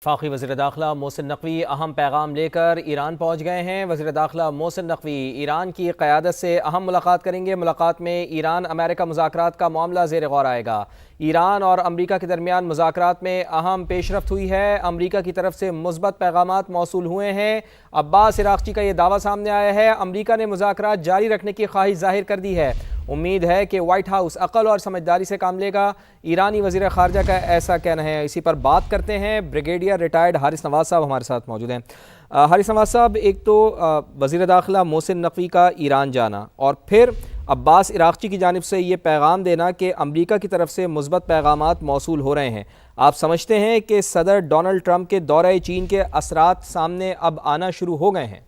وفاقی وزیر داخلہ محسن نقوی اہم پیغام لے کر ایران پہنچ گئے ہیں۔ وزیر داخلہ محسن نقوی ایران کی قیادت سے اہم ملاقات کریں گے۔ ملاقات میں ایران امریکہ مذاکرات کا معاملہ زیر غور آئے گا۔ ایران اور امریکہ کے درمیان مذاکرات میں اہم پیش رفت ہوئی ہے۔ امریکہ کی طرف سے مثبت پیغامات موصول ہوئے ہیں۔ عباس عراقچی کا یہ دعویٰ سامنے آیا ہے، امریکہ نے مذاکرات جاری رکھنے کی خواہش ظاہر کر دی ہے۔ امید ہے کہ وائٹ ہاؤس عقل اور سمجھداری سے کام لے گا، ایرانی وزیر خارجہ کا ایسا کہنا ہے۔ اسی پر بات کرتے ہیں، بریگیڈیئر ریٹائرڈ حارث نواز صاحب ہمارے ساتھ موجود ہیں۔ حارث نواز صاحب، ایک تو وزیر داخلہ محسن نقوی کا ایران جانا اور پھر عباس عراقچی کی جانب سے یہ پیغام دینا کہ امریکہ کی طرف سے مثبت پیغامات موصول ہو رہے ہیں، آپ سمجھتے ہیں کہ صدر ڈونلڈ ٹرمپ کے دورہ چین کے اثرات سامنے اب آنا شروع ہو گئے ہیں؟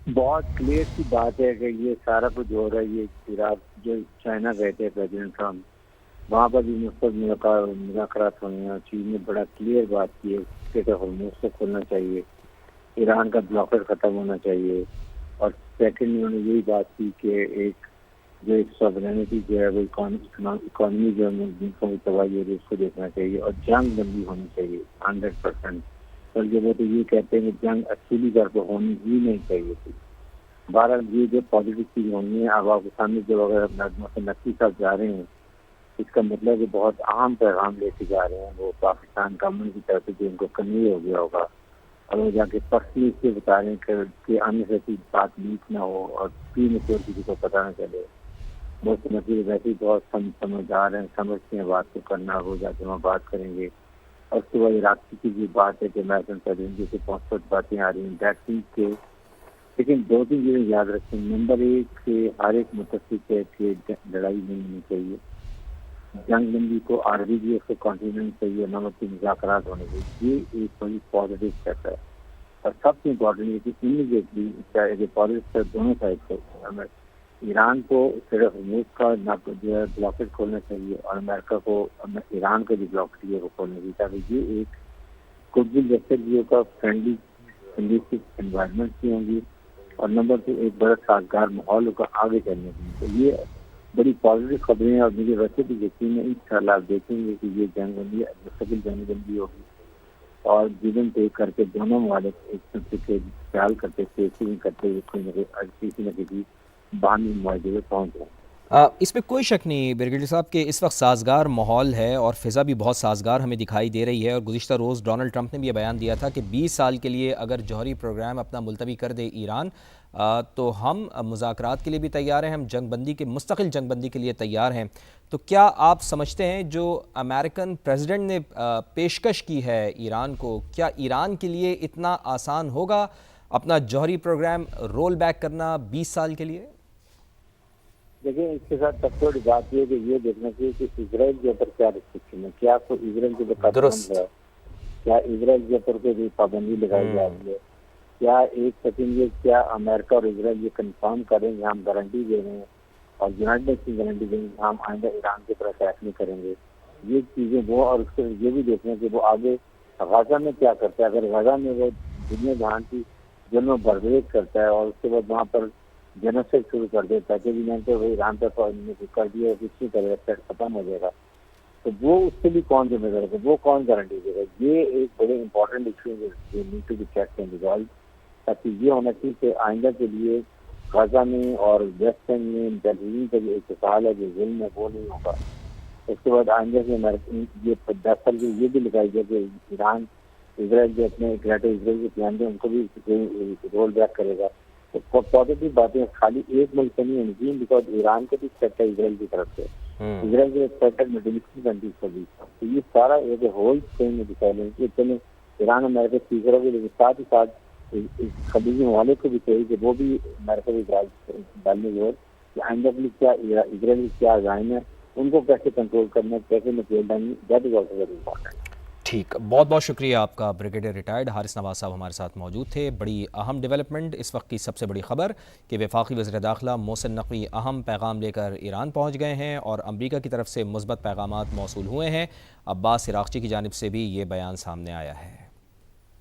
بہت کلیئر سی بات ہے کہ یہ سارا کچھ ہو رہا ہے۔ یہ عراق جو چائنا گئے تھے پریزیڈنٹ ٹرمپ، وہاں پر بھی مثبت مذاکرات ہوئے ہیں۔ چین نے بڑا کلیئر بات کی ہے کہ ہرمز کو کھولنا چاہیے، ایران کا بلاکر ختم ہونا چاہیے، اور سیکنڈ انہوں نے یہی بات کی کہ ایک سوورینٹی جو ہے وہ اکانومی جو ہے ملکوں کی تباہی ہو رہی ہے اس کو دیکھنا چاہیے، اور جنگ بندی ہونی چاہیے 100%۔ پر جب وہ تو یہ کہتے ہیں کہ جنگ اصولی طور پہ ہونی ہی نہیں چاہیے تھی۔ بہرحال یہ جو پازیٹیو چیز ہونی ہے، اب آپ کے سامنے جب اگر نقوی صاحب جا رہے ہیں، اس کا مطلب کہ بہت اہم پیغام لے کے جا رہے ہیں۔ وہ پاکستان گورنمنٹ کی طرف سے جو ان کو کنوے ہو گیا ہوگا، اور وہ جا کے پرسنلی اس سے بتا رہے ہیں کہ آنے سے کوئی بات لیک نہ ہو اور کسی کو پتہ نہ چلے۔ بہت نقوی ویسے ہی بہت سمجھدار ہیں، سمجھتے ہیں بات کو کرنا، وہ جا کے وہاں بات کریں گے۔ اور اس کے بعد عراقی کی جو بات ہے کہ امریکن پریزیڈنٹ سے بہت باتیں آ رہی ہیں دیٹ مینس کے، لیکن دو تین چیزیں یاد رکھیں۔ نمبر ایک کہ ہر ایک متفق ہے کہ لڑائی نہیں ہونی چاہیے، جنگ بندی کو عارضی بھی اس کو کنٹینیو چاہیے، نمبر تین مذاکرات ہونے چاہیے۔ یہ ایک بڑی پازیٹیو اسٹیپ ہے، اور سب سے امپورٹنٹ یہ کہ امیڈیٹلی چاہے پازیٹیو اسٹیپ دونوں سائڈ سے، ایران کو صرف ہرمز کا جو ہے بلاکر کھولنا چاہیے، اور امریکہ کو ایران کا جو بلاکر ہے وہ کھولنا چاہیے، تاکہ یہ ایک گڈ ول جیسے بھی ہوگا، فرینڈلی کنڈیشن انوائرمنٹ بھی ہوں گی، اور نمبر دو ایک بڑا سازگار ماحول ہوگا آگے چلنے کے لیے۔ تو یہ بڑی پازیٹیو خبریں ہیں، اور مجھے ویسے بھی یقین ہے انشاءاللہ آپ دیکھیں گے کہ یہ جنگ بندی مستقل جنگ بندی ہوگی، اور جن پہ کر کے دونوں ممالک ایک دوسرے کے خیال کرتے کرتے ہوئے کسی نہ کسی باہمی معاہدے میں پہنچ رہے ہیں۔ اس میں کوئی شک نہیں بریگیڈیئر صاحب کہ اس وقت سازگار ماحول ہے اور فضا بھی بہت سازگار ہمیں دکھائی دے رہی ہے، اور گزشتہ روز ڈونلڈ ٹرمپ نے بھی یہ بیان دیا تھا کہ 20 سال کے لیے اگر جوہری پروگرام اپنا ملتوی کر دے ایران تو ہم مذاکرات کے لیے بھی تیار ہیں، ہم جنگ بندی کے مستقل جنگ بندی کے لیے تیار ہیں۔ تو کیا آپ سمجھتے ہیں جو امریکن پریزیڈنٹ نے پیشکش کی ہے ایران کو، کیا ایران کے لیے اتنا آسان ہوگا اپنا جوہری پروگرام رول بیک کرنا 20 سال کے لیے؟ دیکھیں، اس کے ساتھ سب سے بڑی بات یہ کہ یہ دیکھنا چاہیے کہ اسرائیل کے اوپر کیا ریسٹرکشن ہے، کیا کوئی اسرائیل کے اوپر قدم ہے، کیا اسرائیل کے اوپر کوئی پابندی لگائی جا رہی ہے، کیا ایک سیکنڈ یہ کیا امریکہ اور اسرائیل یہ کنفرم کریں گے ہم گارنٹی دے رہے ہیں، اور یونائٹڈ نیشن گارنٹی دیں گے کہ ہم آئندہ ایران کے اوپر اٹیک نہیں کریں گے۔ یہ چیزیں وہ، اور اس کے یہ بھی دیکھنا کہ وہ آگے غزہ میں کیا کرتا ہے۔ اگر غزہ میں وہ دنیا جہان کی جنوں برداشت کرتا ہے اور اس کے بعد وہاں پر جنوسائیڈ شروع کر دیتا ہے کہ وہ ایران پہ کر دیا کچھ نہیں کرے گا، ختم ہو جائے گا، تو وہ اس سے بھی کون ذمہ دار ہے، وہ کون گارنٹی دے گا؟ یہ ایک بڑے important issue need to be checked and resolved, تاکہ یہ ہونا چاہیے کہ آئندہ کے لیے غزہ میں اور ویسٹ بینک میں بہترین کا جو اتصال ہے، جو ظلم ہے، وہ نہیں ہوگا۔ اس کے بعد آئندہ سے یہ 10 سال کی یہ بھی لگائی جائے کہ ایران اسرائیل جو اپنے گریٹر اسرائیل کے پلان دیں ان کو بھی رول بیک کرے گا۔ تو پازیٹیو باتیں خالی ایک ملک سے نہیں ہونی چاہیے، بیکاز ایران کا بھی تھریٹ ہے اسرائیل کی طرف سے، اسرائیل کے تھریٹ ہے مڈل ایسٹرن کنٹریز کا بھی، تو یہ سارا ایک ہول چین میں دکھا لیں کہ چلیں ایران امریکہ سیکھ رہا، لیکن ساتھ ہی ساتھ خلیجی ممالک کو بھی چاہیے کہ وہ بھی امریکہ بھی ڈالنے کی کہ آئندہ کے لیے کیا اسرائیل کی کیا عزائم ہے، ان کو کیسے کنٹرول کرنا ہے، کیسے نکیل ڈالیں، that is also very important. ٹھیک، بہت بہت شکریہ آپ کا بریگیڈیئر ریٹائرڈ حارث نواز صاحب ہمارے ساتھ موجود تھے۔ بڑی اہم ڈیولپمنٹ، اس وقت کی سب سے بڑی خبر کہ وفاقی وزیر داخلہ محسن نقوی اہم پیغام لے کر ایران پہنچ گئے ہیں اور امریکہ کی طرف سے مثبت پیغامات موصول ہوئے ہیں۔ عباس عراقچی کی جانب سے بھی یہ بیان سامنے آیا ہے۔